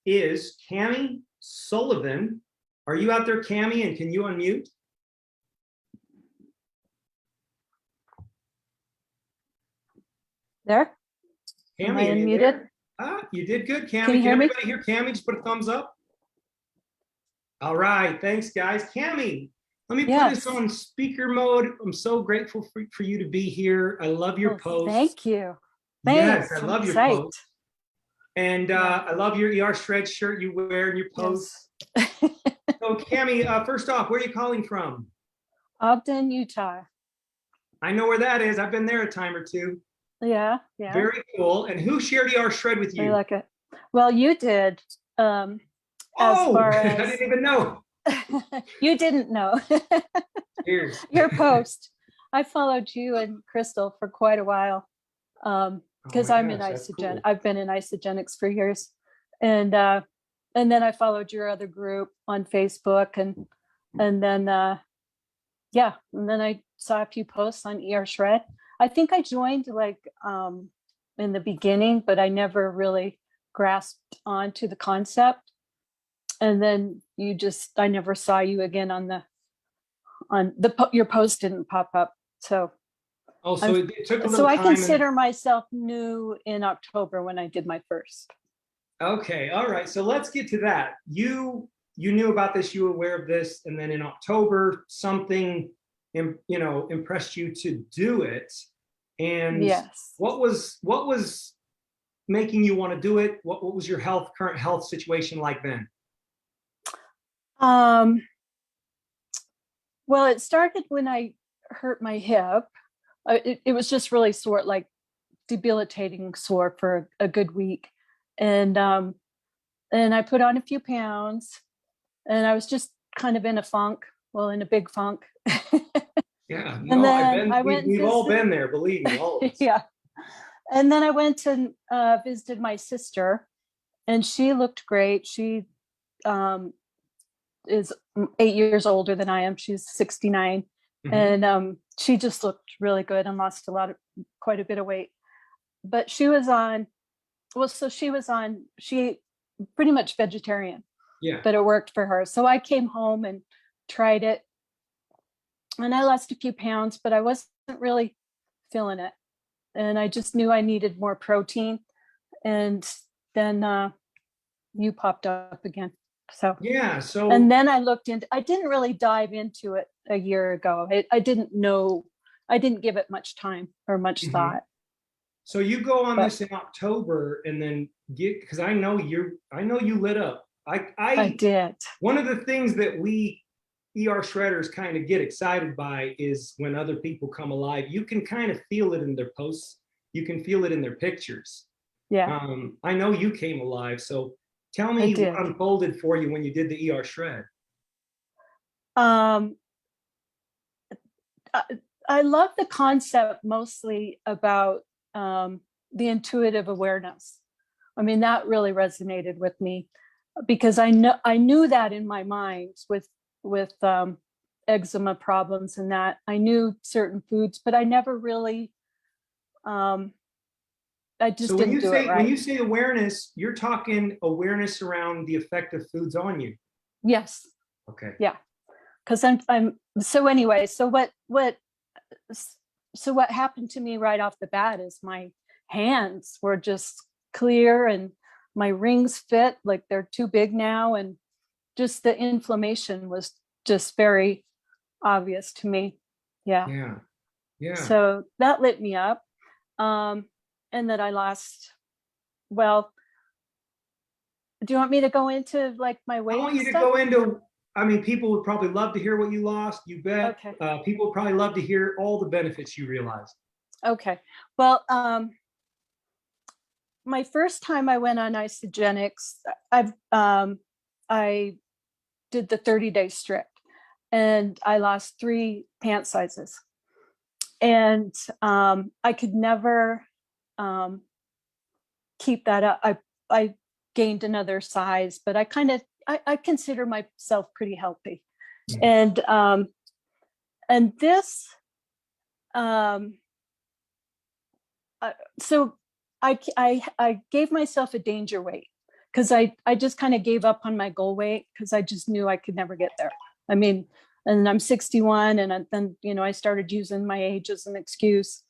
is Cammie Sullivan. Are you out there, Cammie, and can you unmute? There? Cammie, Am I unmuted? You did good, Cammie. Can you hear me? Everybody hear Cammie? Just put a thumbs up. All right, thanks, guys. Cammie, let me put this on speaker mode. I'm so grateful for you to be here. I love your posts. Thank you. Yes, Thanks. I love your posts. And I love your ER Shred shirt you wear in your posts. Yes. So, Cammie, first off, where are you calling from? Ogden, Utah. I know where that is. I've been there a time or two. Yeah. Very cool. And who shared ER Shred with you? I like it. Well, you did. As far as I didn't even know. You didn't know. Cheers. Your post. I followed you and Crystal for quite a while. Because I'm in Isagenix. I've been in Isagenix for years. And then I followed your other group on Facebook and then and then I saw a few posts on ER Shred. I think I joined like in the beginning, but I never really grasped onto the concept. And then I never saw you again your post didn't pop up. So it took a little so I time. consider myself new in October when I did my first. Okay, all right. So let's get to that. You knew about this, you were aware of this, and then in October something impressed you to do it. And yes, what was making you want to do it? What was your current health situation like then? Well, it started when I hurt my hip. It was just really sore, like debilitating sore for a good week. And I put on a few pounds and I was just kind of in a big funk. Yeah, no, we've all been there, believe me, all of us. Yeah. And then I went and visited my sister and she looked great. She is 8 years older than I am. She's 69. Mm-hmm. And she just looked really good and lost quite a bit of weight. But she was she pretty much vegetarian. Yeah. But it worked for her. So I came home and tried it. And I lost a few pounds, but I wasn't really feeling it. And I just knew I needed more protein. And then you popped up again. So yeah. So and then I didn't really dive into it a year ago. I didn't know. I didn't give it much time or much thought. So you go on this in October and then because I know you lit up. I did. One of the things that we ER shredders kind of get excited by is when other people come alive. You can kind of feel it in their posts. You can feel it in their pictures. Yeah. I know you came alive. So tell me what unfolded for you when you did the ER shred. I love the concept mostly about the intuitive awareness. I mean, that really resonated with me because I knew that in my mind with eczema problems and that I knew certain foods, but I never really, I just didn't do it right. When you say awareness, you're talking awareness around the effect of foods on you. Yes. Okay. Yeah. Because so anyway, so what happened to me right off the bat is my hands were just clear and my rings fit, like they're too big now. And just the inflammation was just very obvious to me. Yeah. So that lit me up. And that I lost, well, do you want me to go into like my weight? I want you to go into, people would probably love to hear what you lost. You bet. Okay. People would probably love to hear all the benefits you realized. Okay. Well, my first time I went on Isagenix, I did the 30-day strict and I lost 3 pant sizes. And I could never keep that up. I gained another size, but I consider myself pretty healthy. Mm-hmm. And this, so I gave myself a danger weight because I just kind of gave up on my goal weight because I just knew I could never get there. I mean, and I'm 61, and then, you know, I started using my age as an excuse,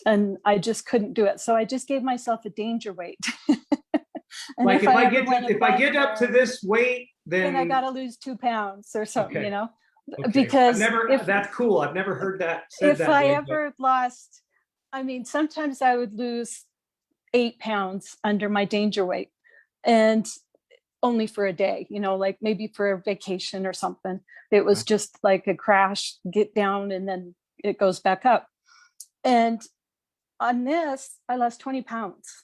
and I just couldn't do it. So I just gave myself a danger weight. And like if I get up to there, this weight, then I then got to lose 2 pounds or something, okay. you know, Okay. because That's cool. I've never heard that said if that I way, ever lost, I mean, sometimes I would lose 8 pounds under my danger weight, and only for a day, you know, like maybe for a vacation or something. It was just like a crash, get down, and then it goes back up. And on this, I lost 20 pounds.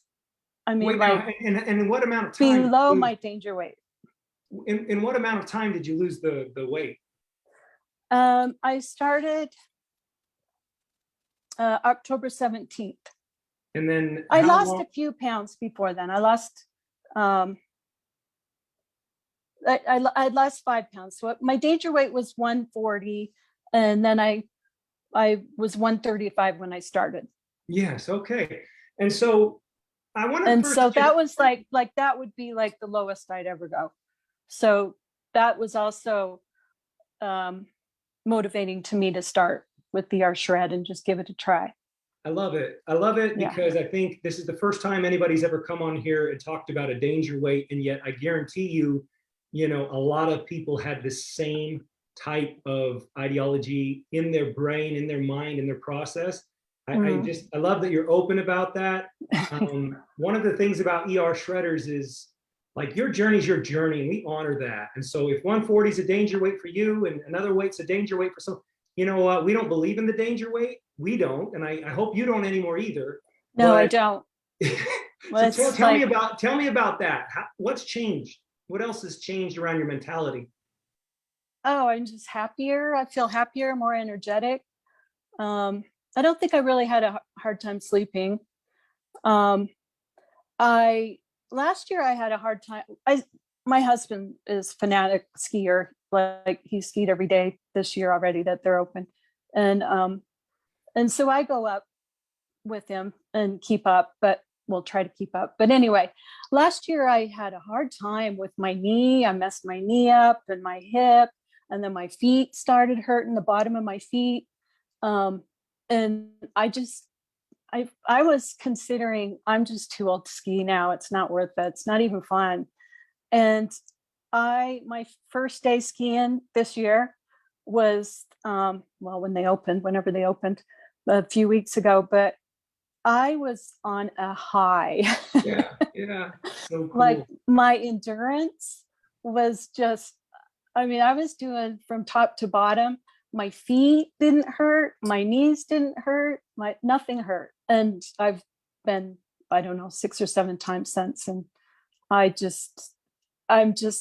I mean, wait, like, and in what amount of time below my danger weight. In what amount of time did you lose the weight? I started October 17th. And then I lost a few pounds before then. I lost, I lost 5 pounds. So my danger weight was 140, and then I was 135 when I started. Yes. Okay. And so I want to. And so that was like that would be like the lowest I'd ever go. So that was also motivating to me to start with the shred and just give it a try. I love it. I love it because I think this is the first time anybody's ever come on here and talked about a danger weight. And yet I guarantee you, you know, a lot of people had the same type of ideology in their brain, in their mind, in their process. I love that you're open about that. One of the things about shredders is like your journey is your journey, and we honor that. And so if 140 is a danger weight for you and another weight's a danger weight for some, you know what, we don't believe in the danger weight. We don't, and I hope you don't anymore either. No, but I don't. So tell me about that. What's changed? What else has changed around your mentality? Oh, I'm just happier. I feel happier, more energetic. I don't think I really had a hard time sleeping. Last year I had a hard time. My husband is fanatic skier. Like he skied every day this year already that they're open. And so I go up with him and keep up, but we'll try to keep up. But anyway, last year I had a hard time with my knee. I messed my knee up and my hip, and then my feet started hurting, the bottom of my feet. And I was considering, I'm just too old to ski now. It's not worth it. It's not even fun. And my first day skiing this year was, whenever they opened a few weeks ago, but I was on a high. Yeah. So cool. Like my endurance was just, I mean, I was doing from top to bottom. My feet didn't hurt. My knees didn't hurt. Nothing hurt. And I've been, I don't know, 6 or 7 times since. And I'm just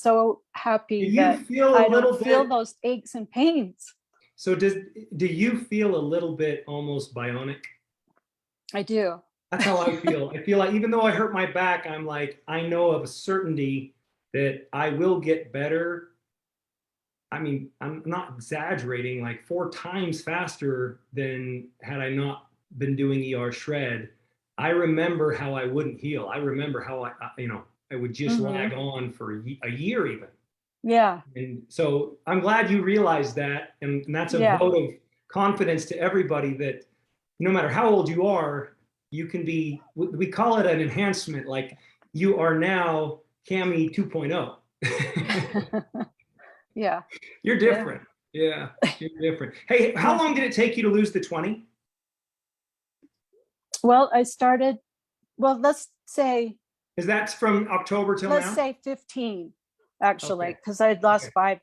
so happy that I don't feel those aches and pains. So do you feel a little bit almost bionic? I do. That's how I feel. I feel like even though I hurt my back, I'm like, I know of a certainty that I will get better. I mean, I'm not exaggerating, like 4 times faster than had I not been doing shred. I remember how I wouldn't heal. I remember how I would just lag on for a year even. Yeah. And so I'm glad you realized that. And that's a vote of confidence to everybody that no matter how old you are, you can be, we call it an enhancement. Like you are now Cami 2.0. Yeah. You're different. Yeah. You're different. Hey, how long did it take you to lose the 20? Well, let's say. Is that from October till now? Let's say 15, actually, because I'd lost 5.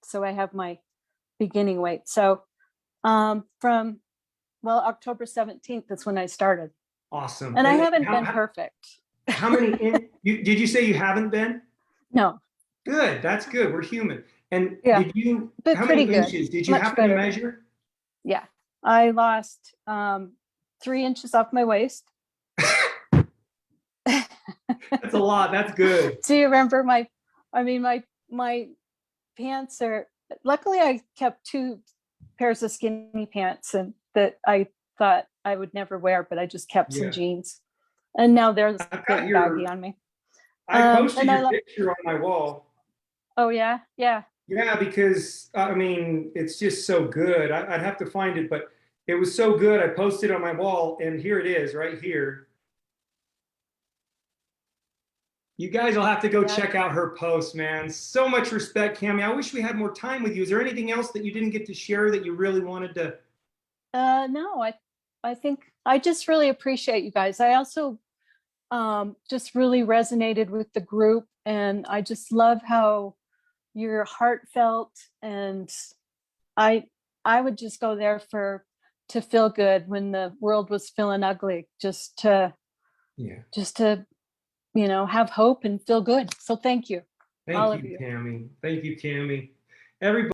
So I have my beginning weight. So from October 17th, that's when I started. Awesome. And I haven't been perfect. How many, did you say you haven't been? No. Good. That's good. We're human. And how many inches? Did you happen to measure? Yeah. I lost 3 inches off my waist. That's a lot. That's good. Do you remember my pants are, luckily I kept 2 pairs of skinny pants and that I thought I would never wear, but I just kept some jeans. And now they're getting baggy on me. I posted And I your love, picture on my wall. oh yeah, yeah. Yeah, because I mean, it's just so good. I'd have to find it, but it was so good. I posted it on my wall, and here it is, right here. You guys will have to go Yeah. check out her post, man. So much respect, Cami. I wish we had more time with you. Is there anything else that you didn't get to share that you really wanted to? No, I think I just really appreciate you guys. I also just really resonated with the group, and I just love how you're heartfelt, and I I would just go there for to feel good when the world was feeling ugly, Yeah. just to have hope and feel good. So thank you, all Thank of you, you. Cami. Thank you, Cami. Everybody.